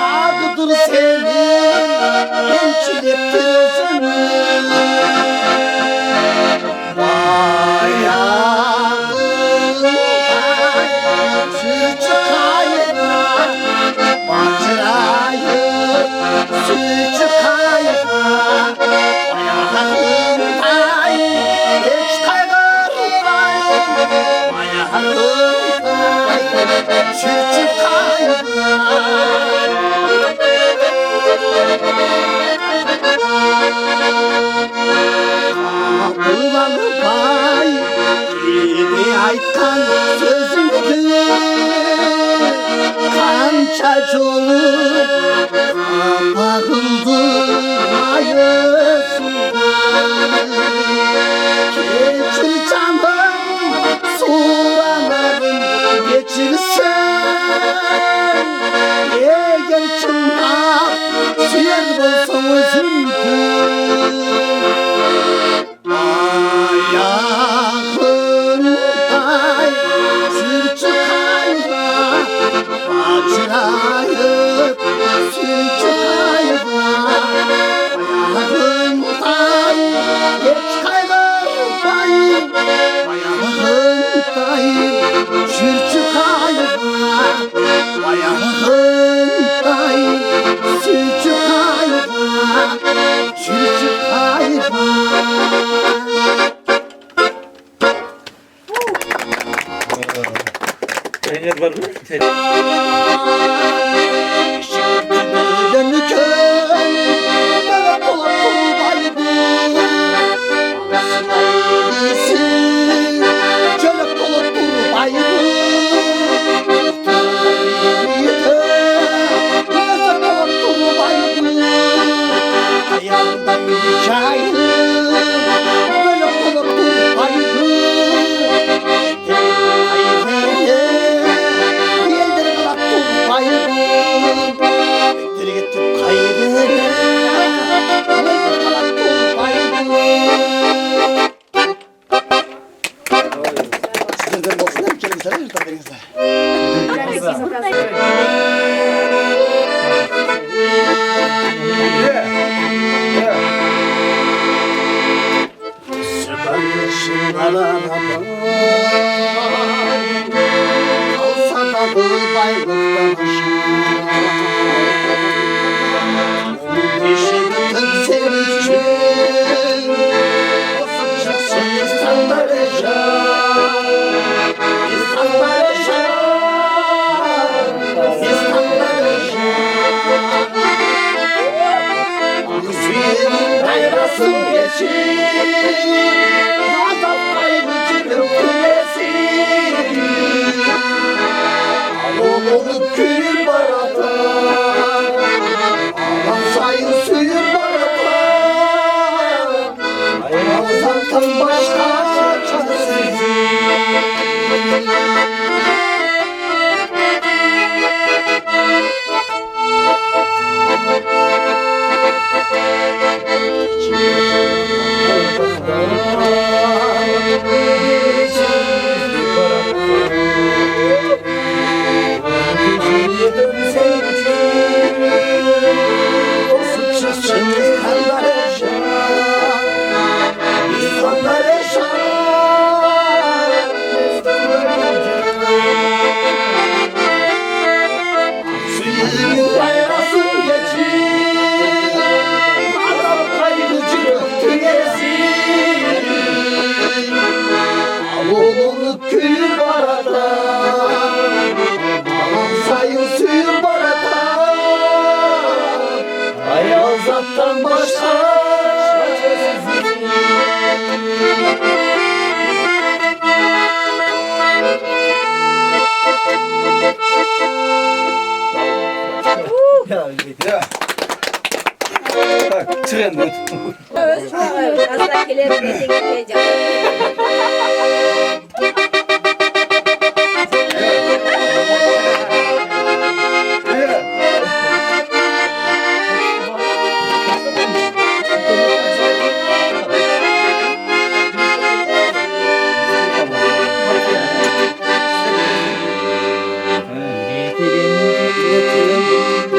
Ağıdır senin hemşileptir özünü. Ayağım sütü kayna, bacırayı sütü kayna. Ayağım hiç kaygırmayın, ayağım sütü kayna. Kapılanı bay gibi aytkan sözündü. Kança çoluk kapağıldı ayısındı. Geçir canım suranarım geçirsen. Eğer çınlar suyer bolsan özündü. Ayağımday sürçü kayba, bacırayıp sürçü kayba. Ayağımday hiç kaygırmayın, ayağımday sürçü kayba. Ayağımday sürçü kayba, sürçü kayba. Peynir var mı? Gönlü kön, bana polat kurbaydı. Anasıydı, çölek polat kurbaydı. Yedi, neyse polat kurbaydı. Ayağımdan dikaydı, böyle polat kurbaydı. Sizlerden olsun hem kendinize her tadınızda. Sıkan yaşınlara bak, kalsa da bu baylıktan aşağı. Onun peşi bütün sevişin, olsun çıksın insanlar yaşar. İnsanlar yaşar, insanlar yaşar. Müziğin dayrasın geçir, azap kaybıcının külesin. Alon olup kül barata, alan sayın suyun barata. Ağzaktan başka çaresiz. Azaptan başka çaresizlik. Ya. Tak, çıkın. Evet, hastakilerin eteği Getirin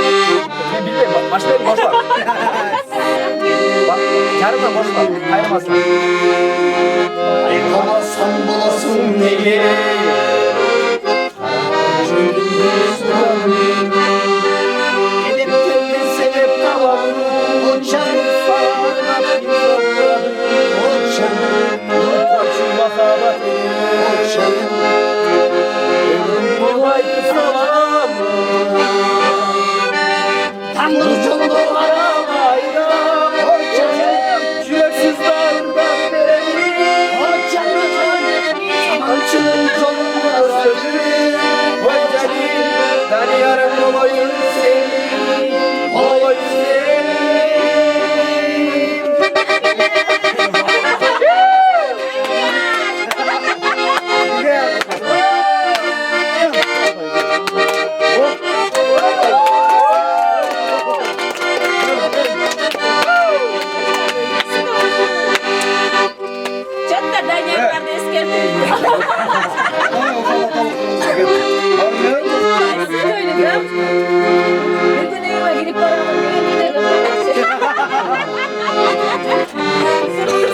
Bir gün evime gidip paramı gidelim.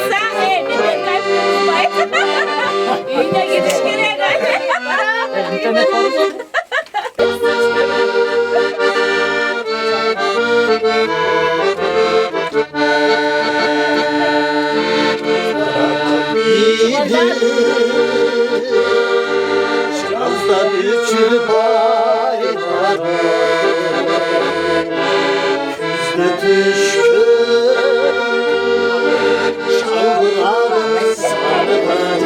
Sen evine kaybettin. Evine gidiş nereye kaybettin? İnternet var mı? Şiraz'da üçü baylar Küzde düşkün Şalvarım sarılar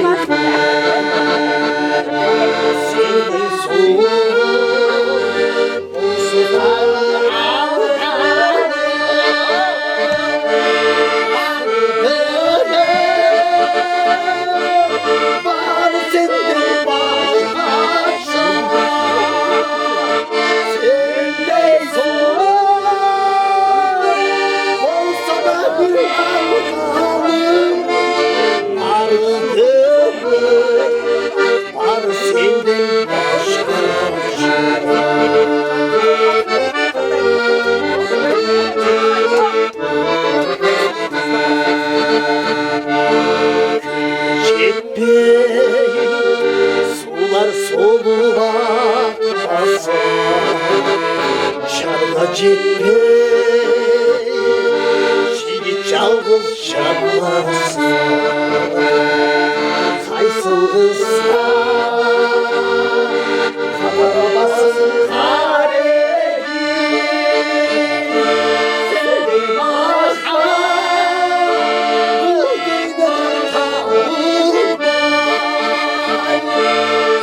Seni soğuk Olsunlar Bana senden başkası Senden soğuk Olsa da bir halkalım Ardımı Bana senden başkası Sular soluma basa Şarla cephe Şili çalgız şarlasın Kaysıl ısrar Kabara basın kareyi Seni başka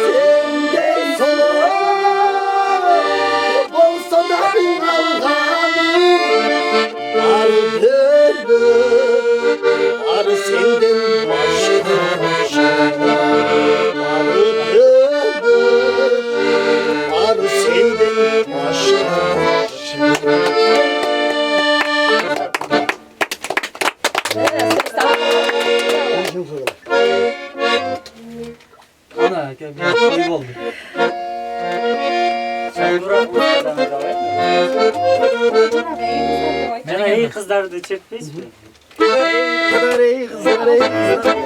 Senden soğuk olsa da bir Allah'ım Var senden başka Var senden başka Ana gel bir şey oldu. Sen bırak bu kadar. Ben iyi kızlar da çekmiş mi? Kızlar ey kızlar ey kızlar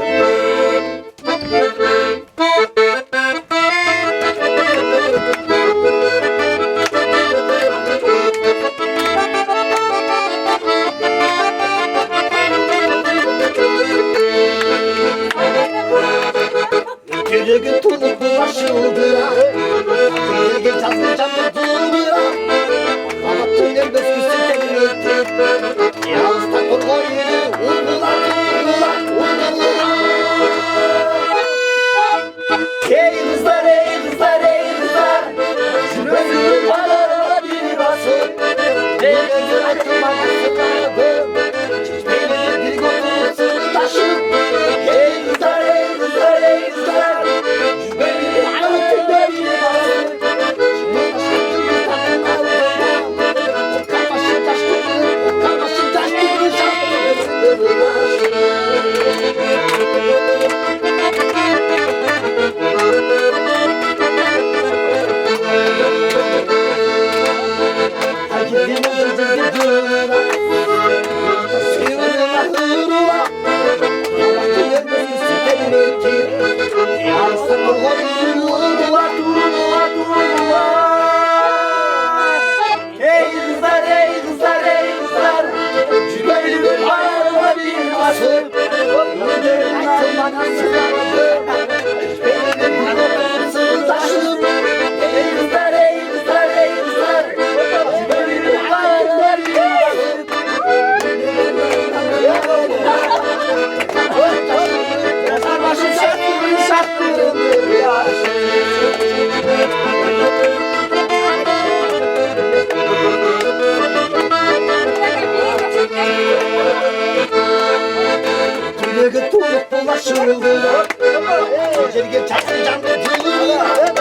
Gülü tutup bulaşıldıra Gülü canlı canlı durdura Ama tüyler besküsü temin öttü Yağızda korkor yürü Vurdular vurdular vurdular Ey kızlar ey kızlar ey kızlar Cümlesinin paralarına bir basın Ne gözü açılmak sıkardım Çeşmeyle bir götürürsün taşın Ey kızlar ey kızlar ey kızlar Cümlenin altında bir basın Şimdi taşın altında O karmaşın taştırır O karmaşın taştırır Ey kızlar ey kızlar ey kızlar Cübeyli'nin ayağına bir basın Gönderin aklımdan sığardım Cübeyli'nin ayağına taşım Ey kızlar ey kızlar ey kızlar Cübeyli'nin ayağına bir basın Sarmaşım şartlarım şartlarımdır ya Gülü tutup bulaşıldı Gece çatı canlı cıldı